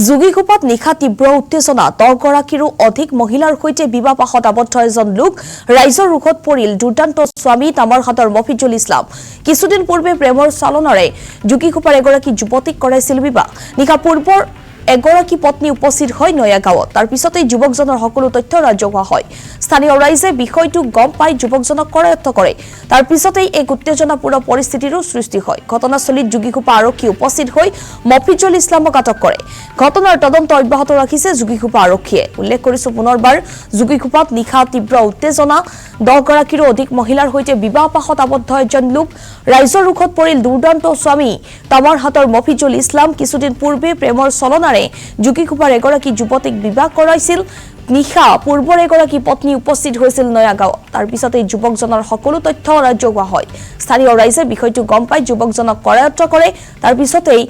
যোগীঘোপাত নিশা তীব্ৰ উত্তেজনা 10গৰাকীৰো অধিক মহিলাৰ সৈতে বিবাহপাশত আবদ্ধ এজন লোক ৰাইজৰ ৰোষত পৰিল দুৰ্দান্ত স্বামী তামাৰহাটৰ মফিজুল ইছলাম। কিছুদিন পূৰ্বে প্ৰেমৰ চালনাৰে যোগীঘোপাৰ এগৰাকী যুৱতীক কৰাইছিল বিবাহ। নিশা পূৰ্বৰ এগৰাকী পত্নী উপস্থিত হয় নয়া গাঁৱত। তাৰ পিছতেই যুৱকজনৰ সকলো তথ্য ৰাজহুৱা হয়। স্থানীয় ৰাইজে বিষয়টো গম পাই যুৱকজনক কৰায়ত্ব কৰে। তাৰ পিছতেই এক উত্তেজনাপূৰ্ণ পৰিস্থিতিৰো সৃষ্টি হয়। ঘটনাস্থলীত যোগীঘোপা আৰক্ষী উপস্থিত হৈ মফিজুল ইছলামক আটক কৰে। ঘটনাৰ তদন্ত অব্যাহত ৰাখিছে যোগীঘোপা আৰক্ষীয়ে। উল্লেখ কৰিছো পুনৰবাৰ যোগীঘোপাত নিশা তীব্ৰ উত্তেজনা 10গৰাকীৰো অধিক মহিলাৰ সৈতে বিবাহপাশত আবদ্ধ এজন লোক ৰাইজৰ ৰোষত পৰিল দুৰ্দান্ত স্বামী তামাৰহাটৰ মফিজুল ইছলাম। কিছুদিন পূৰ্বে প্ৰেমৰ চলনাৰে যোগীঘোপাৰ এগৰাকী যুৱতীক বিবাহ কৰাইছিল। নিশা পূৰ্বৰ এগৰাকী পত্নী উপস্থিত হৈছিল নয়া গাঁৱত। তাৰ পিছতেই যুৱকজনৰ সকলো তথ্য ৰাজহুৱা হয়। স্থানীয় ৰাইজে বিষয়টো গম পাই যুৱকজনক কৰায়ত্ব কৰে। তাৰ পিছতেই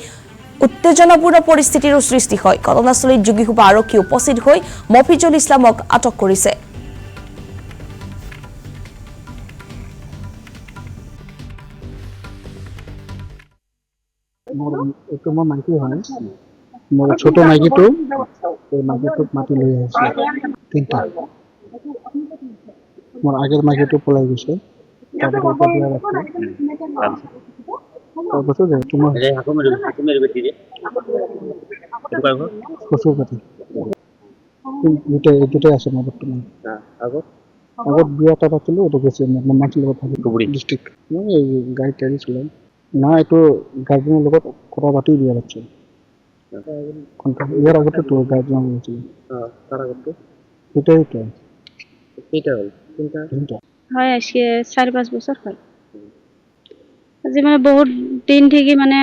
উত্তেজনাপূৰ্ণ পৰিস্থিতিৰো সৃষ্টি হয়। ঘটনাস্থলীত যোগীঘোপা আৰক্ষী উপস্থিত হৈ মফিজুল ইছলামক আটক কৰিছে। মোৰ মাইকী হয়, মোৰ ছোট মাইকীটো মাতি লৈ আহিছে তিনিটা। মোৰ আগেৰ মাইকীটো পলাই গৈছে, তাৰপিছত তোমাৰ শ্বশুৰ পাতি দুটাই আছে মোৰ বৰ্তমান। আগত বিয়া এটা পাতিলো, এইটো গৈছে মামাৰ লগত থাকি ডিষ্ট্ৰিক্ট। মই এই গাড়ী টাড়ি চলাই না, এইটো গাৰ্জেনৰ লগত কথা পাতি বিয়া পাতিছে। ইয়াৰ আগতে তো গাৰ্জেনৰ হৈছিল, হয় আজকে 4-5 বছর হয়। আজি মানে বহুত দিন থেকে মানে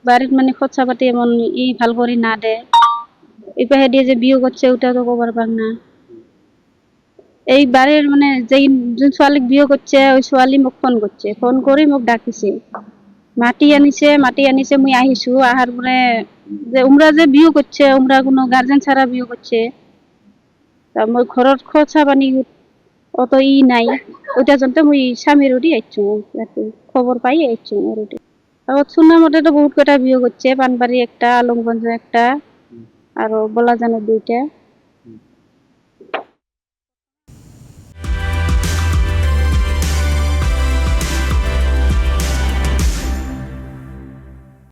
বাড়িত মানে খরচা পাতি এমন ভাল করে না দে, ইপাহে দিয়ে যে বিয়ে করছে ওটা তো কবার পার না। এই বাড়ির মানে যেই ছোৱালীক বিয়ে কৰছে ওই ছোৱালী মোক ফোন করে মোক ডাকিছে, মাটি আনিছে মুই আহিছো। আহার পরে যে উমরা যে বিয়ে করছে উমরা কোনো গার্জেন ছাড়া বিয়ে করছে, তা মই ঘরত খরচা পানি অত নাই, ওইটা জন্য মুই স্বামীর ওটি আইছো, খবর পাই আইছো। আগত শুনার মতে তো বহুত কটা বিয়ে করছে, পানবাড়ি একটা, আলমগঞ্জ একটা, আর বলাজানের 2টা।